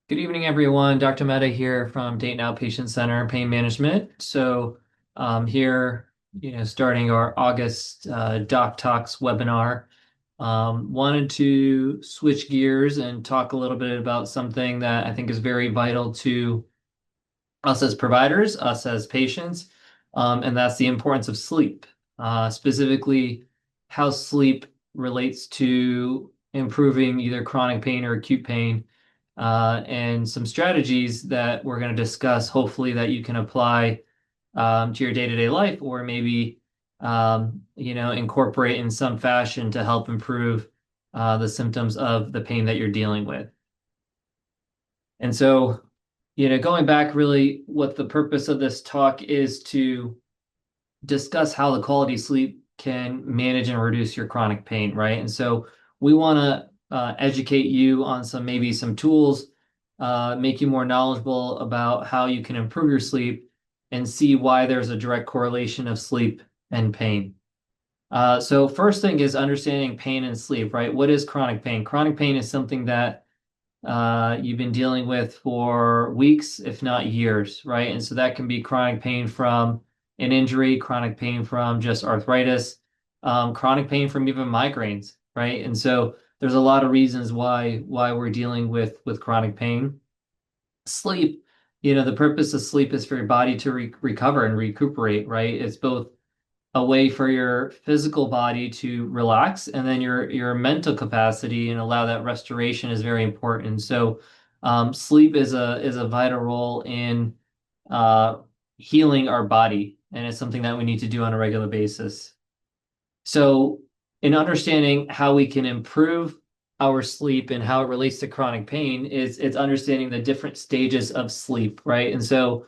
Good evening, everyone. Dr. Mehta here from Dayton Outpatient Center Pain Management. Here, starting our August Doc Talks webinar. Wanted to switch gears and talk a little bit about something that I think is very vital to us as providers, us as patients, and that's the importance of sleep, specifically how sleep relates to improving either chronic pain or acute pain, and some strategies that we're going to discuss, hopefully, that you can apply to your day-to-day life or maybe incorporate in some fashion to help improve the symptoms of the pain that you're dealing with. And so, going back, really, what the purpose of this talk is to discuss how the quality sleep can manage and reduce your chronic pain, right? And so, we want to educate you on maybe some tools, make you more knowledgeable about how you can improve your sleep and see why there's a direct correlation of sleep and pain. So, first thing is understanding pain and sleep, right? What is chronic pain? Chronic pain is something that you've been dealing with for weeks, if not years, right? And so that can be chronic pain from an injury, chronic pain from just arthritis, chronic pain from even migraines, right? And so there's a lot of reasons why we're dealing with chronic pain. Sleep, the purpose of sleep is for your body to recover and recuperate, right? It's both a way for your physical body to relax, and then your mental capacity and allow that restoration is very important. So sleep is a vital role in uh, healing our body, and it's something that we need to do on a regular basis. So in understanding how we can improve our sleep and how it relates to chronic pain, it's understanding the different stages of sleep, right? And so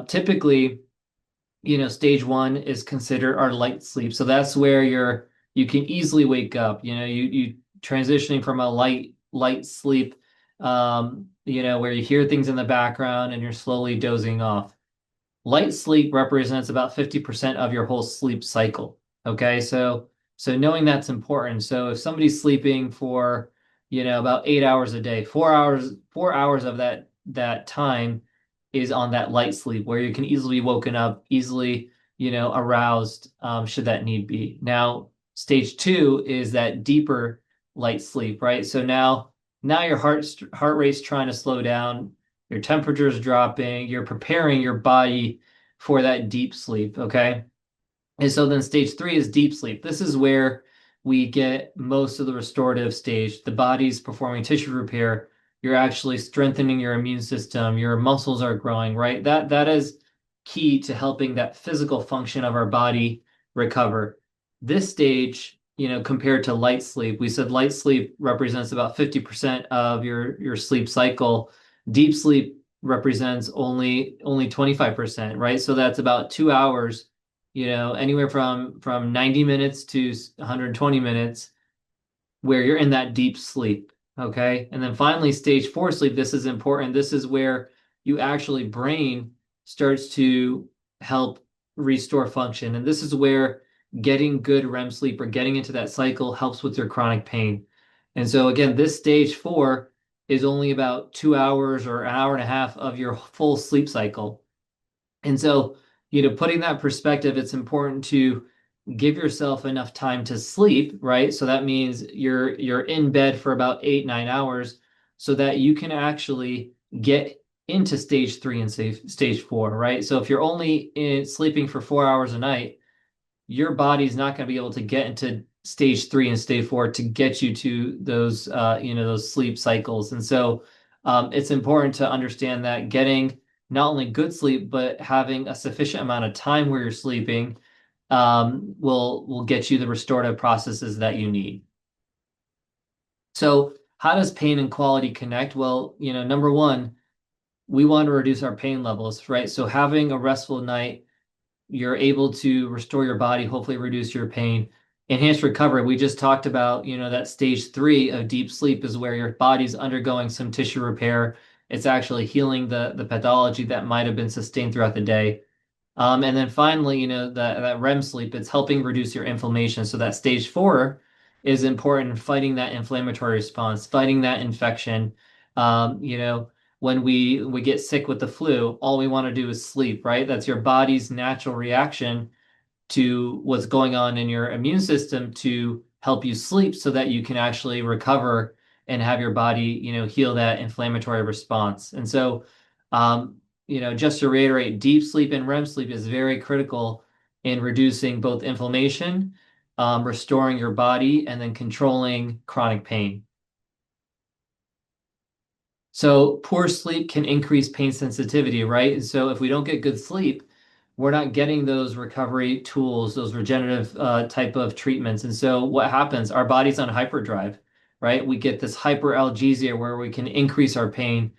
typically, stage one is considered our light sleep. So that's where you can easily wake up. You transitioning from a light sleep, where you hear things in the background and you're slowly dozing off. Light sleep represents about 50% of your whole sleep cycle. Okay, so knowing that's important. So if somebody's sleeping for, about 8 hours a day, 4 hours of that time is on that light sleep where you can easily be woken up, easily, aroused, should that need be. Now, stage two is that deeper light sleep, right? So now your heart rate's trying to slow down, your temperature is dropping, you're preparing your body for that deep sleep, okay? And so then stage three is deep sleep. This is where we get most of the restorative stage. The body's performing tissue repair. You're actually strengthening your immune system. Your muscles are growing, right? That is key to helping that physical function of our body recover. This stage, compared to light sleep, we said light sleep represents about 50% of your sleep cycle. Deep sleep represents only 25%, right? So that's about 2 hours, anywhere from 90 minutes to 120 minutes where you're in that deep sleep. Okay. And then finally, stage four sleep. This is important. This is where you actually brain starts to help restore function. And this is where getting good REM sleep or getting into that cycle helps with your chronic pain. And so again, this stage four is only about 2 hours or an hour and a half of your full sleep cycle. And so, putting that perspective, it's important to give yourself enough time to sleep, right? So that means you're in bed for about 8, 9 hours so that you can actually get into stage three and stage four, right? So if you're only sleeping for 4 hours a night, your body's not going to be able to get into stage three and stage four to get you to those sleep cycles. And so it's important to understand that getting not only good sleep, but having a sufficient amount of time where you're sleeping will get you the restorative processes that you need. So how does pain and quality connect? Well, number one, we want to reduce our pain levels, right? So having a restful night, you're able to restore your body, hopefully reduce your pain. Enhanced recovery, we just talked about, that stage three of deep sleep is where your body's undergoing some tissue repair. It's actually healing the pathology that might have been sustained throughout the day. And then finally, that REM sleep, it's helping reduce your inflammation. So that stage four is important in fighting that inflammatory response, fighting that infection, You know, when we get sick with the flu, all we want to do is sleep, right? That's your body's natural reaction to what's going on in your immune system to help you sleep so that you can actually recover and have your body, heal that inflammatory response. And so, just to reiterate, deep sleep and REM sleep is very critical in reducing both inflammation, restoring your body, and then controlling chronic pain. So poor sleep can increase pain sensitivity, right? And so if we don't get good sleep, we're not getting those recovery tools, those regenerative type of treatments. And so what happens? Our body's on hyperdrive, right? We get this hyperalgesia where we can increase our pain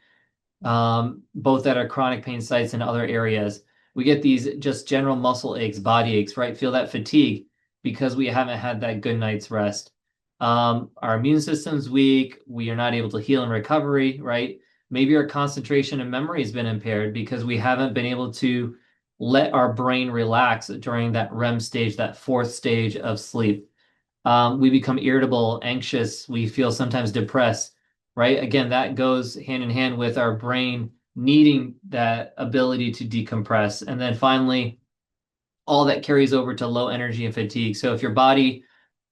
both at our chronic pain sites and other areas. We get these just general muscle aches, body aches, right? Feel that fatigue because we haven't had that good night's rest. Our immune system's weak. We are not able to heal and recovery, right? Maybe our concentration and memory has been impaired because we haven't been able to let our brain relax during that REM stage, that fourth stage of sleep. We become irritable, anxious, we feel sometimes depressed, right? Again, that goes hand in hand with our brain needing that ability to decompress. And then finally, all that carries over to low energy and fatigue. So if your body,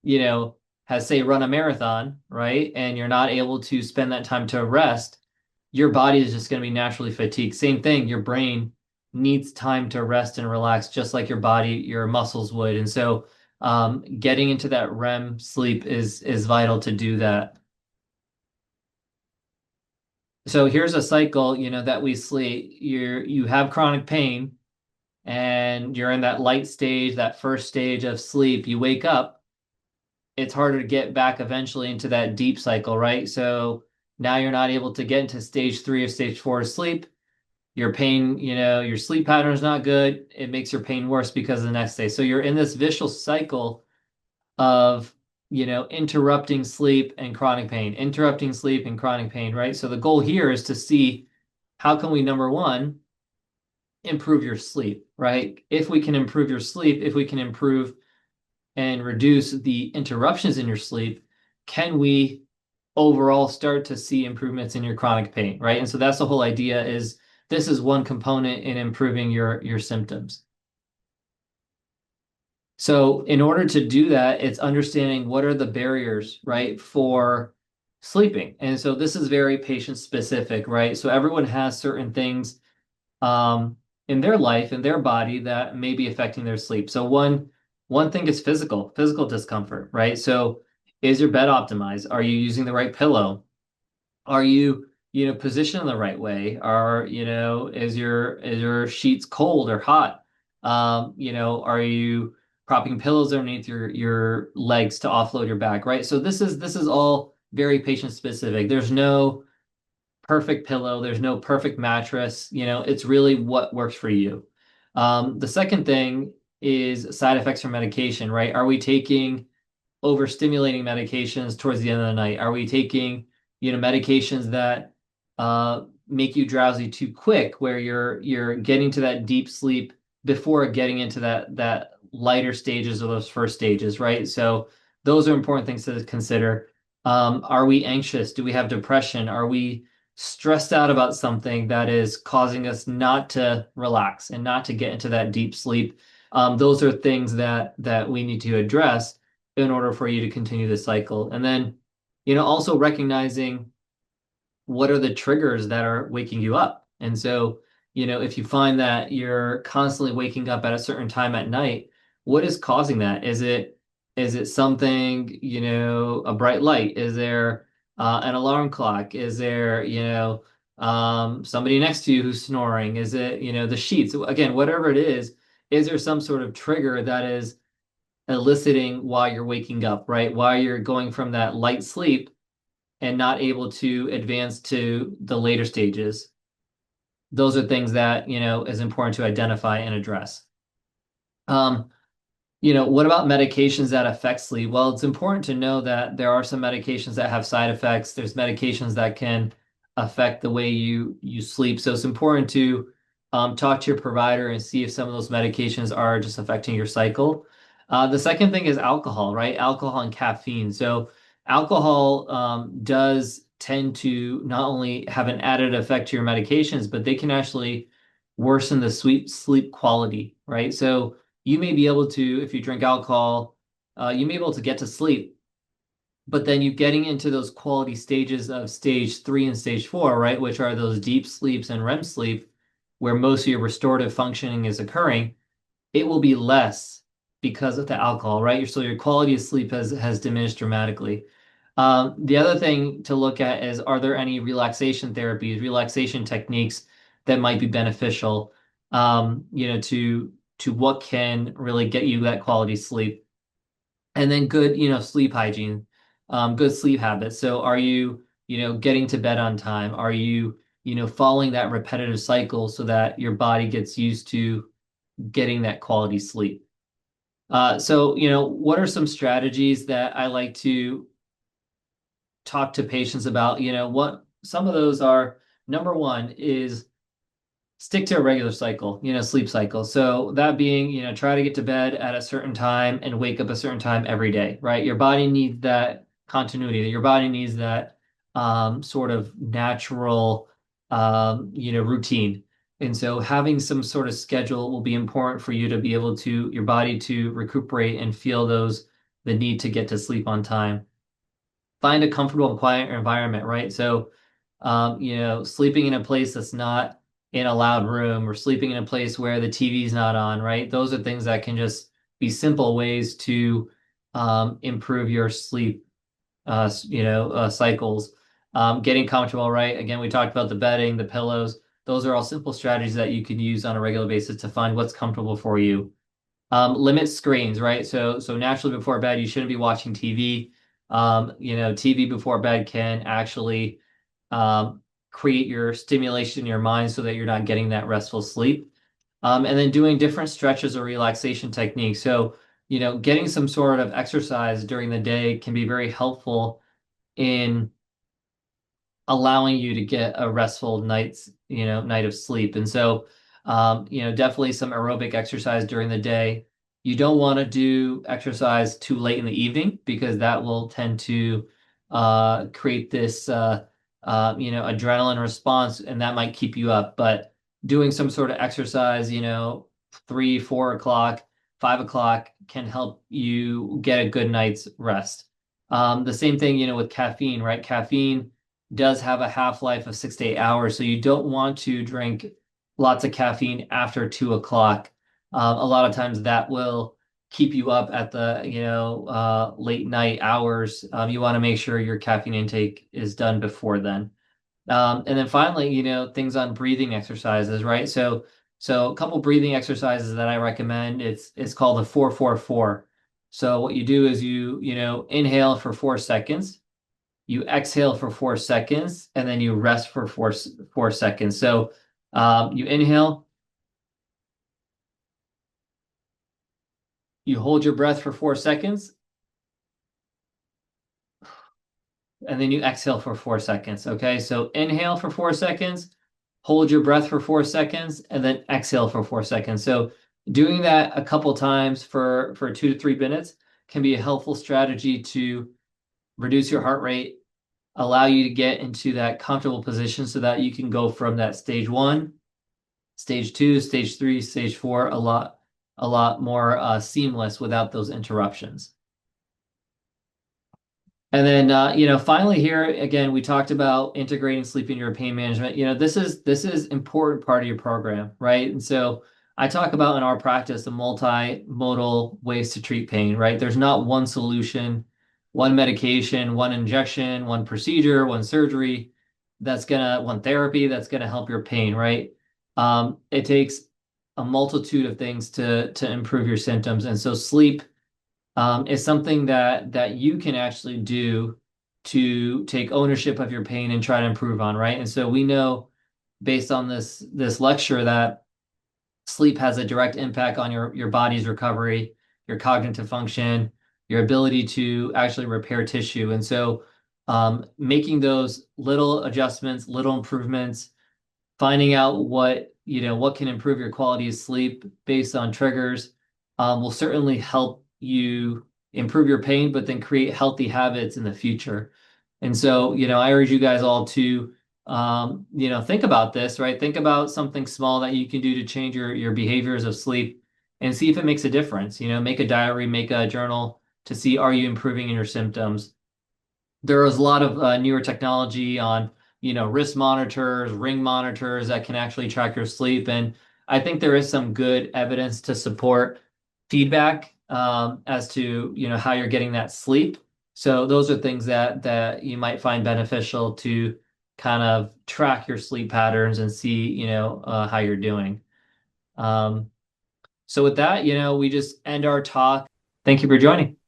has, say, run a marathon, right, and you're not able to spend that time to rest, your body is just going to be naturally fatigued. Same thing, your brain needs time to rest and relax, just like your body, your muscles would. And so, getting into that REM sleep is vital to do that. So here's a cycle, that we sleep. You have chronic pain, and you're in that light stage, that first stage of sleep. You wake up, it's harder to get back eventually into that deep cycle, right? So now you're not able to get into stage 3 or stage 4 of sleep. Your pain, your sleep pattern is not good. It makes your pain worse because of the next day. So you're in this vicious cycle of, interrupting sleep and chronic pain, interrupting sleep and chronic pain, right? So the goal here is to see how can we, number one, improve your sleep, right? If we can improve your sleep, if we can improve and reduce the interruptions in your sleep, can we overall start to see improvements in your chronic pain, right? And so that's the whole idea is this is one component in improving your symptoms. So in order to do that, it's understanding what are the barriers, right, for sleeping. And so this is very patient specific, right? So everyone has certain things in their life, in their body that may be affecting their sleep. So one thing is physical discomfort, right? So is your bed optimized? Are you using the right pillow? Are you, positioned in the right way? Is your sheets cold or hot? Are you propping pillows underneath your legs to offload your back, right? So this is all very patient specific. There's no perfect pillow, there's no perfect mattress. It's really what works for you. The second thing is side effects from medication, right? Are we taking overstimulating medications towards the end of the night? Are we taking, medications that make you drowsy too quick, where you're getting to that deep sleep before getting into that lighter stages of those first stages, right? So those are important things to consider. Are we anxious? Do we have depression? Are we stressed out about something that is causing us not to relax and not to get into that deep sleep? Those are things that we need to address in order for you to continue the cycle. And then, also recognizing what are the triggers that are waking you up. And so, if you find that you're constantly waking up at a certain time at night, what is causing that? Is it something, a bright light? Is there an alarm clock? Is there, somebody next to you who's snoring? Is it, the sheets? Again, whatever it is there some sort of trigger that is eliciting why you're waking up, right? Why you're going from that light sleep and not able to advance to the later stages. Those are things that, is important to identify and address. Um, what about medications that affect sleep? Well, it's important to know that there are some medications that have side effects. There's medications that can affect the way you sleep. So it's important to talk to your provider and see if some of those medications are just affecting your cycle. The second thing is alcohol, right? Alcohol and caffeine. So alcohol does tend to not only have an added effect to your medications, but they can actually worsen the sleep quality, right? So you may be able to, if you drink alcohol, you may be able to get to sleep, but then you getting into those quality stages of stage 3 and stage 4, right, which are those deep sleeps and REM sleep, where most of your restorative functioning is occurring, it will be less because of the alcohol, right? So your quality of sleep has diminished dramatically. The other thing to look at is, are there any relaxation therapies, relaxation techniques that might be beneficial, to what can really get you that quality sleep? And then good, sleep hygiene, good sleep habits. So are you, getting to bed on time? Are you, following that repetitive cycle so that your body gets used to getting that quality sleep? So, what are some strategies that I like to talk to patients about? What some of those are, number one is stick to a regular cycle, sleep cycle. So that being, try to get to bed at a certain time and wake up a certain time every day, right? Your body needs that continuity. Your body needs that sort of natural, routine. And so having some sort of schedule will be important for you to be able to, your body to recuperate and feel the need to get to sleep on time. Find a comfortable and quiet environment, right? So, sleeping in a place that's not in a loud room, or sleeping in a place where the TV's not on, right? Those are things that can just be simple ways to improve your sleep, cycles. Getting comfortable, right? Again, we talked about the bedding, the pillows. Those are all simple strategies that you can use on a regular basis to find what's comfortable for you. Limit screens, right? So naturally before bed, you shouldn't be watching TV. TV before bed can actually um, create your stimulation in your mind so that you're not getting that restful sleep. And then doing different stretches or relaxation techniques. So, getting some sort of exercise during the day can be very helpful in allowing you to get a restful night of sleep. And so, definitely some aerobic exercise during the day. You don't want to do exercise too late in the evening because that will tend to create this, adrenaline response, and that might keep you up. But doing some sort of exercise, 3, 4 o'clock, 5 o'clock can help you get a good night's rest. The same thing, with caffeine, right? Caffeine does have a half-life of 6 to 8 hours, so you don't want to drink lots of caffeine after 2 o'clock. A lot of times that will keep you up at the late night hours. You want to make sure your caffeine intake is done before then. And then finally, things on breathing exercises, right? So a couple breathing exercises that I recommend. It's called the 4-4-4. So what you do is you inhale for 4 seconds, you exhale for 4 seconds, and then you rest for 4 seconds. So you inhale, you hold your breath for 4 seconds, and then you exhale for 4 seconds. Okay, so inhale for 4 seconds, hold your breath for 4 seconds, and then exhale for 4 seconds. So doing that a couple times for 2 to 3 minutes can be a helpful strategy to reduce your heart rate, allow you to get into that comfortable position so that you can go from that stage 1, stage 2, stage 3, stage 4 a lot more seamless without those interruptions. And then, finally here, again, we talked about integrating sleep into your pain management. This is important part of your program, right? And so I talk about in our practice the multimodal ways to treat pain, right? There's not one solution, one medication, one injection, one procedure, one surgery one therapy that's gonna help your pain, right? It takes a multitude of things to improve your symptoms, and so sleep is something that you can actually do to take ownership of your pain and try to improve on, right? And so we know based on this lecture that sleep has a direct impact on your body's recovery, your cognitive function, your ability to actually repair tissue. And so making those little adjustments, little improvements, finding out what can improve your quality of sleep based on triggers will certainly help you improve your pain, but then create healthy habits in the future. And so, I urge you guys all to, think about this, right? Think about something small that you can do to change your behaviors of sleep and see if it makes a difference. Make a diary, make a journal to see, are you improving in your symptoms? There is a lot of newer technology on, wrist monitors, ring monitors that can actually track your sleep. And I think there is some good evidence to support feedback as to, how you're getting that sleep. So those are things that you might find beneficial to kind of track your sleep patterns and see, how you're doing. Um, so with that, we just end our talk. Thank you for joining.